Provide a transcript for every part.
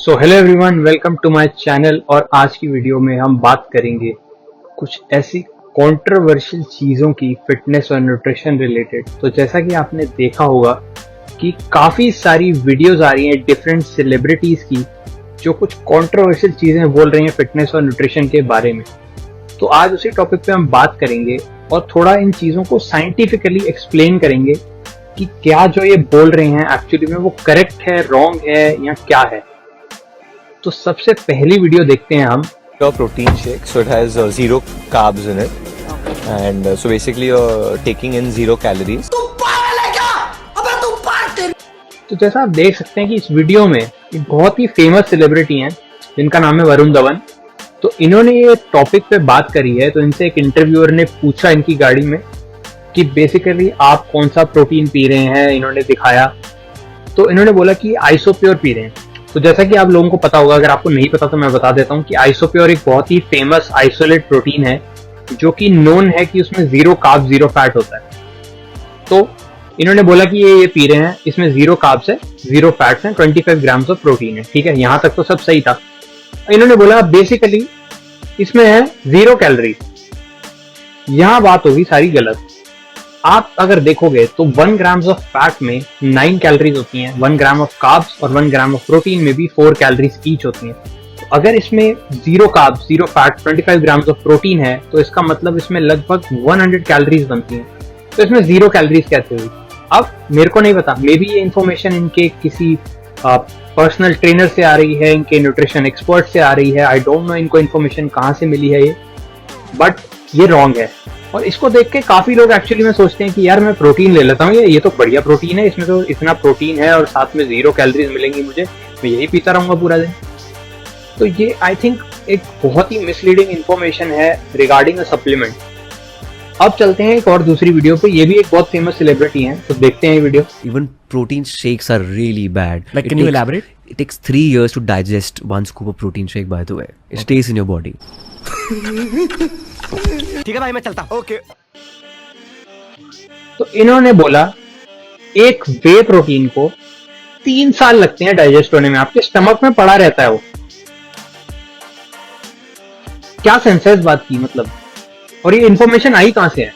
So hello everyone, welcome to my channel. और आज की वीडियो में हम बात करेंगे कुछ ऐसी कंट्रोवर्शियल चीज़ों की फिटनेस और न्यूट्रिशन रिलेटेड। तो जैसा कि आपने देखा होगा कि काफ़ी सारी वीडियोस आ रही हैं डिफरेंट सेलिब्रिटीज़ की जो कुछ कंट्रोवर्शियल चीज़ें बोल रही हैं फिटनेस और न्यूट्रिशन के बारे में। तो आज उसी टॉपिक पे हम बात करेंगे और थोड़ा इन चीज़ों को साइंटिफिकली एक्सप्लेन करेंगे कि क्या जो ये बोल रहे हैं एक्चुअली में वो करेक्ट है, रॉन्ग है या क्या है। तो सबसे पहली वीडियो देखते हैं हम। Your protein shake, so it has zero carbs in it, and so basically you're taking in 0 calories. तू पागल है क्या? अबे तू पागल। तो जैसा आप देख सकते हैं कि इस वीडियो में एक बहुत ही फेमस सेलिब्रिटी हैं जिनका नाम है वरुण धवन। तो इन्होंने ये टॉपिक पे बात करी है। तो इनसे एक इंटरव्यूअर ने पूछा इनकी गाड़ी में कि बेसिकली आप कौन सा प्रोटीन पी रहे हैं। इन्होंने दिखाया तो इन्होंने बोला कि आइसोप्योर पी रहे हैं। तो जैसा कि आप लोगों को पता होगा, अगर आपको नहीं पता तो मैं बता देता हूँ कि आइसोप्योर एक बहुत ही फेमस आइसोलेट प्रोटीन है जो कि नोन है कि उसमें 0 कार्ब 0 फैट होता है। तो इन्होंने बोला कि ये पी रहे हैं, इसमें 0 कार्ब्स है, 0 फैट्स हैं, 25 ग्राम्स ऑफ प्रोटीन है। ठीक है, यहाँ तक तो सब सही था। इन्होंने बोला बेसिकली इसमें है 0 कैलोरी। यहाँ बात होगी सारी गलत। आप अगर देखोगे तो 1 ग्राम्स ऑफ फैट में 9 कैलोरीज होती हैं, 1 ग्राम ऑफ कार्ब्स और 1 ग्राम ऑफ प्रोटीन में भी 4 कैलोरीज ईच होती हैं। तो अगर इसमें 0 carbs 0 fat 25 grams of protein है तो इसका मतलब इसमें लगभग 100 कैलोरीज बनती हैं। तो इसमें 0 कैलोरीज कैसे हुई? अब मेरे को नहीं पता, मे बी ये इन्फॉर्मेशन इनके किसी पर्सनल ट्रेनर से आ रही है, इनके न्यूट्रिशन एक्सपर्ट से आ रही है। आई डोंट नो इनको इन्फॉर्मेशन कहाँ से मिली है ये, बट ये रॉन्ग है। और इसको देख के काफी लोग एक्चुअली में सोचते हैं कि यार मैं प्रोटीन ले लेता हूँ, ये तो बढ़िया प्रोटीन है, इसमें तो इतना प्रोटीन है और साथ में 0 कैलोरीज मिलेंगी मुझे, मैं यही पीता रहूंगा पूरा दिन। तो ये आई थिंक एक बहुत ही मिसलीडिंग इन्फॉर्मेशन है रिगार्डिंग अ सप्लीमेंट। अब चलते हैं एक और दूसरी वीडियो पे। ये भी एक बहुत फेमस सेलिब्रिटी हैं, तो देखते हैं ये video. Even protein shakes are really bad. Like, can you elaborate? It takes 3 years to digest 1 scoop of protein shake, by the way. It stays in your body. ठीक है भाई, मैं चलता हूं। Okay. तो इन्होंने बोला एक वे प्रोटीन को 3 साल लगते हैं डाइजेस्ट होने में, आपके स्टमक में पड़ा रहता है वो। क्या सेंस है इस बात की मतलब? और ये इंफॉर्मेशन आई कहां से है?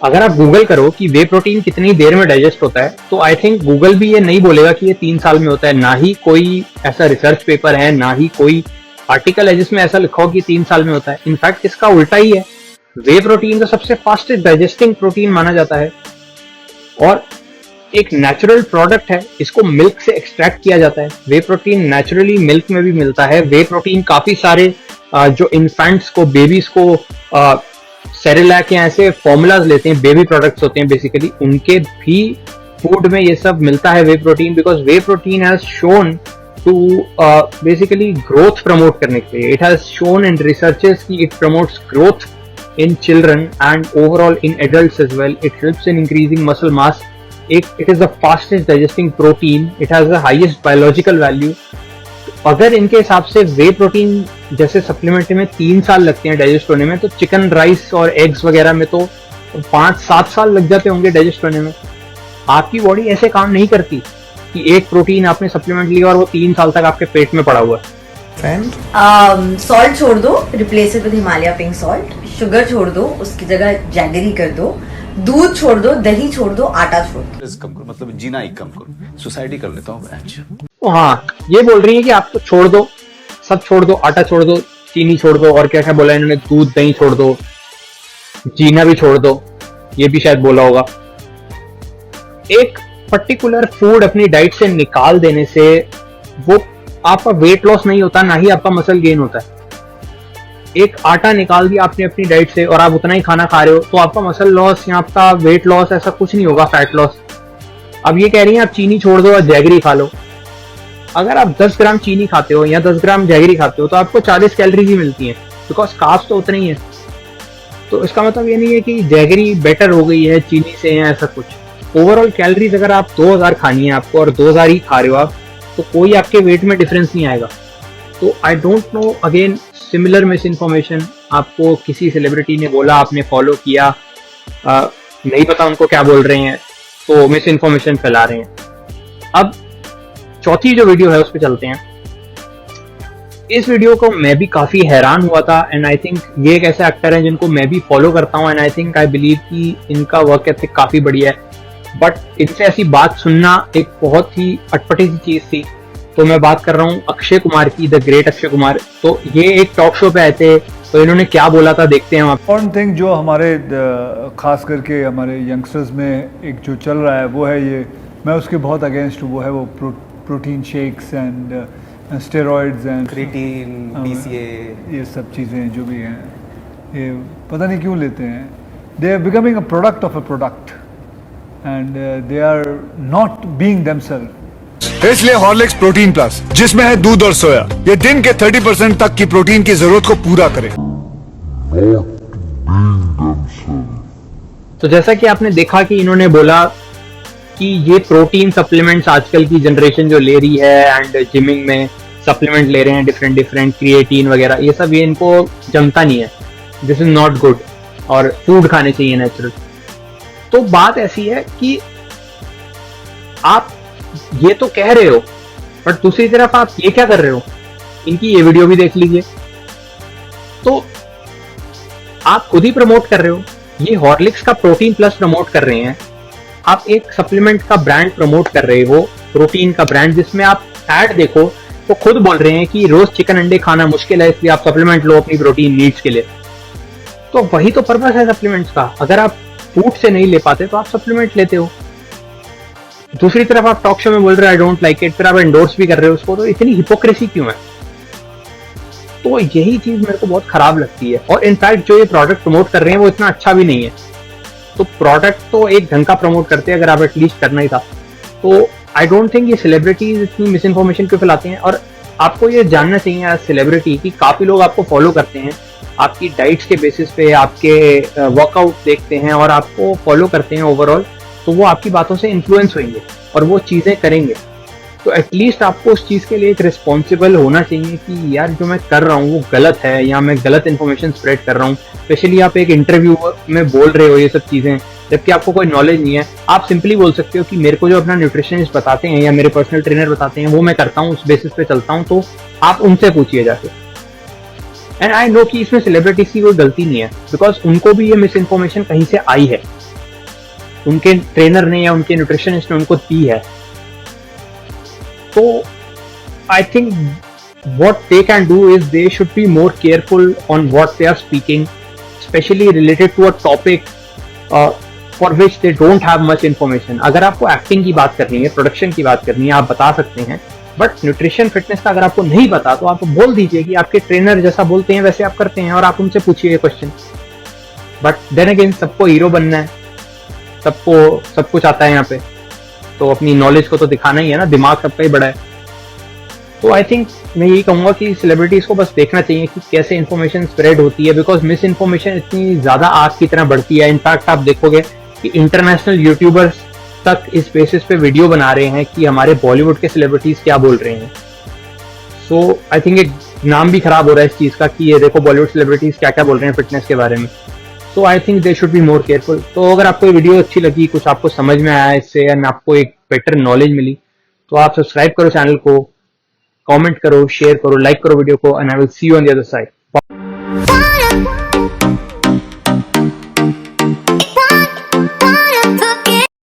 अगर आप गूगल करो कि वे प्रोटीन कितनी देर में डाइजेस्ट होता है तो आई थिंक गूगल भी ये नहीं बोलेगा कि ये 3 साल में होता है। ना ही कोई ऐसा रिसर्च पेपर है, ना ही कोई आर्टिकल है जिसमें ऐसा लिखा हो कि 3 साल में होता है। इनफैक्ट इसका उल्टा ही है। वे प्रोटीन तो सबसे फास्टेस्ट डाइजेस्टिंग प्रोटीन माना जाता है और एक नेचुरल प्रोडक्ट है। इसको मिल्क से एक्सट्रैक्ट किया जाता है। वे प्रोटीन नेचुरली मिल्क में भी मिलता है। वे प्रोटीन काफी सारे जो इन्फेंट्स को, बेबीज को सेरेलैक या ऐसे फॉर्मूलाज लेते हैं, बेबी प्रोडक्ट्स होते हैं बेसिकली, उनके भी फूड में ये सब मिलता है whey protein. Because whey protein has shown to basically growth promote करने के लिए। It has shown in researches कि it promotes growth in children and overall in adults as well. It helps in increasing muscle mass. It is the fastest digesting protein. It has the highest biological value. अगर इनके हिसाब से वे protein जैसे supplement में 3 साल लगते हैं digest होने में, तो चिकन राइस और एग्स वगैरह में तो 5-7 साल लग जाते होंगे डाइजेस्ट होने में। आपकी बॉडी ऐसे काम नहीं करती कि एक प्रोटीन आपने सप्लीमेंट लिया और वो 3 साल तक आपके पेट में पड़ा हुआ है। सॉल्ट छोड़ दो, replace it with Himalaya pink salt. Sugar छोड़ दो, उसकी जगह जैगरी कर दो। दूध छोड़ दो, दही छोड़ दो, आटा छोड़ दो। कम करो, मतलब जीना ही कम करो, सुसाइडी कर लेता हूँ। तो हाँ, ये बोल रही है कि आप तो छोड़ दो, सब छोड़ दो, आटा छोड़ दो, चीनी छोड़ दो, और क्या क्या बोला इन्होंने, दूध दही छोड़ दो, जीना भी छोड़ दो, ये भी शायद बोला होगा। एक पर्टिकुलर फूड अपनी डाइट से निकाल देने से वो आपका वेट लॉस नहीं होता, ना ही आपका मसल गेन होता है। एक आटा निकाल दिया आपने अपनी डाइट से और आप उतना ही खाना खा रहे हो तो आपका मसल लॉस या आपका वेट लॉस ऐसा कुछ नहीं होगा, फैट लॉस। अब ये कह रही हैं आप चीनी छोड़ दो और जैगरी खा लो। अगर आप 10 ग्राम चीनी खाते हो या 10 ग्राम जैगरी खाते हो तो आपको 40 कैलोरीज ही मिलती हैं, बिकॉज कार्ब्स तो उतने ही है। तो इसका मतलब ये नहीं है कि जैगरी बेटर हो गई है चीनी से या ऐसा कुछ। ओवरऑल कैलोरीज अगर आप 2000 खानी है आपको और 2000 ही खा रहे हो आप, तो कोई आपके वेट में डिफरेंस नहीं आएगा। तो I don't know, again similar miss information आपको किसी सेलिब्रिटी ने बोला, आपने फॉलो किया, नहीं पता उनको क्या बोल रहे हैं, तो मिस इन्फॉर्मेशन फैला रहे हैं। अब चौथी जो वीडियो है उस पर चलते हैं। इस वीडियो को मैं भी काफी हैरान हुआ था एंड आई थिंक ये एक ऐसे एक्टर हैं जिनको मैं भी फॉलो करता हूँ and I think I believe कि इनका वर्क एथिक काफी बढ़िया है। बट इनसे ऐसी बात सुनना एक बहुत ही अटपटी सी चीज थी। तो मैं बात कर रहा हूँ अक्षय कुमार की, द ग्रेट अक्षय कुमार। तो ये एक टॉक शो पे आए थे, तो इन्होंने क्या बोला था देखते हैं। वन थिंग जो हमारे खास करके हमारे यंगस्टर्स में एक जो चल रहा है वो है ये, मैं उसके बहुत अगेंस्ट हूँ, वो है वो protein shakes and steroids and creatine, BCA, ये सब चीज़ें जो भी हैं, ये पता नहीं क्यों लेते हैं। They are becoming a product of a product and they are not being themselves. इसलिए हॉर्लिक्स प्रोटीन प्लस, जिसमें है दूध और सोया, ये दिन के 30% तक की प्रोटीन की जरूरत को पूरा करे। तो जैसा कि आपने देखा कि इन्होंने बोला कि ये प्रोटीन सप्लीमेंट्स आजकल की जनरेशन जो ले रही है एंड जिमिंग में सप्लीमेंट ले रहे हैं डिफरेंट क्रिएटिन वगैरह, ये सब ये इनको जमता नहीं है, दिस इज नॉट गुड, और फूड खाने चाहिए नेचुरल। तो बात ऐसी है कि आप ये तो कह रहे हो, बट दूसरी तरफ आप ये क्या कर रहे हो, इनकी ये वीडियो भी देख लीजिए। तो आप खुद ही प्रमोट कर रहे हो, ये हॉर्लिक्स का प्रोटीन प्लस प्रमोट कर रहे हैं, आप एक सप्लीमेंट का ब्रांड प्रमोट कर रहे हो, प्रोटीन का ब्रांड, जिसमें आप ऐड देखो तो खुद बोल रहे हैं कि रोज चिकन अंडे खाना मुश्किल है, इसलिए आप सप्लीमेंट लो अपनी प्रोटीन नीड्स के लिए। तो वही तो पर्पस है सप्लीमेंट्स का। अगर आप फूड से नहीं ले पाते तो आप सप्लीमेंट लेते हो। दूसरी तरफ आप टॉक शो में बोल रहे हो आई डोंट लाइक इट, फिर आप एंडोर्स भी कर रहे हो उसको, तो इतनी हिपोक्रेसी क्यों है? तो यही चीज मेरे को बहुत खराब लगती है। और इनफैक्ट जो ये प्रोडक्ट प्रमोट कर रहे हैं वो इतना अच्छा भी नहीं है। तो प्रोडक्ट तो एक ढंग का प्रमोट करते हैं, अगर आप एटलीस्ट करना ही था। तो आई डोंट थिंक ये सेलिब्रिटीज इतनी मिस इन्फॉर्मेशन क्यों फैलाते हैं। और आपको ये जानना चाहिए एज सेलिब्रिटी कि काफी लोग आपको फॉलो करते हैं, आपकी डाइट्स के बेसिस पे आपके वर्कआउट देखते हैं और आपको फॉलो करते हैं ओवरऑल, तो वो आपकी बातों से इन्फ्लुएंस होंगे और वो चीजें करेंगे। तो एटलीस्ट आपको उस चीज के लिए एक रिस्पॉन्सिबल होना चाहिए कि यार जो मैं कर रहा हूँ वो गलत है या मैं गलत इन्फॉर्मेशन स्प्रेड कर रहा हूँ। स्पेशली आप एक इंटरव्यू में बोल रहे हो ये सब चीजें, जबकि आपको कोई नॉलेज नहीं है। आप सिंपली बोल सकते हो कि मेरे को जो अपना न्यूट्रिशनिस्ट बताते हैं या मेरे पर्सनल ट्रेनर बताते हैं वो मैं करता हूँ, उस बेसिस पे चलता हूँ, तो आप उनसे पूछिए जाके। एंड आई नो कि इसमें सेलिब्रिटीज की कोई गलती नहीं है, बिकॉज उनको भी ये मिस इन्फॉर्मेशन कहीं से आई है, उनके ट्रेनर ने या उनके न्यूट्रिशनिस्ट ने उनको दी है। So I think what they can do is they should be more careful on what they are speaking, especially related to a topic for which they don't have much information. अगर आपको acting की बात करनी है, production की बात करनी है, आप बता सकते हैं, बट न्यूट्रिशन फिटनेस का अगर आपको नहीं पता तो आप बोल दीजिए कि आपके ट्रेनर जैसा बोलते हैं वैसे आप करते हैं और आप उनसे पूछिए क्वेश्चन। बट देन अगेन सबको हीरो बनना है, सबको सब कुछ आता है यहाँ पे, तो अपनी नॉलेज को तो दिखाना ही है ना, दिमाग सबका ही बड़ा है। तो आई थिंक मैं यही कहूंगा कि सेलिब्रिटीज को बस देखना चाहिए कि कैसे इन्फॉर्मेशन स्प्रेड होती है, बिकॉज मिस इन्फॉर्मेशन इतनी ज्यादा आग की तरह बढ़ती है। इनफैक्ट आप देखोगे कि इंटरनेशनल यूट्यूबर्स तक इस बेसिस पे वीडियो बना रहे हैं कि हमारे बॉलीवुड के सेलिब्रिटीज क्या बोल रहे हैं। सो आई थिंक एक नाम भी खराब हो रहा है इस चीज का कि ये देखो बॉलीवुड सेलिब्रिटीज क्या क्या बोल रहे हैं फिटनेस के बारे में। So I think they should be more careful. तो अगर आपको ये वीडियो अच्छी लगी, कुछ आपको समझ में आया इससे एंड आपको एक बेटर नॉलेज मिली, तो आप सब्सक्राइब करो चैनल को, कमेंट करो, शेयर करो, लाइक करो वीडियो को, and I will see you on the other side.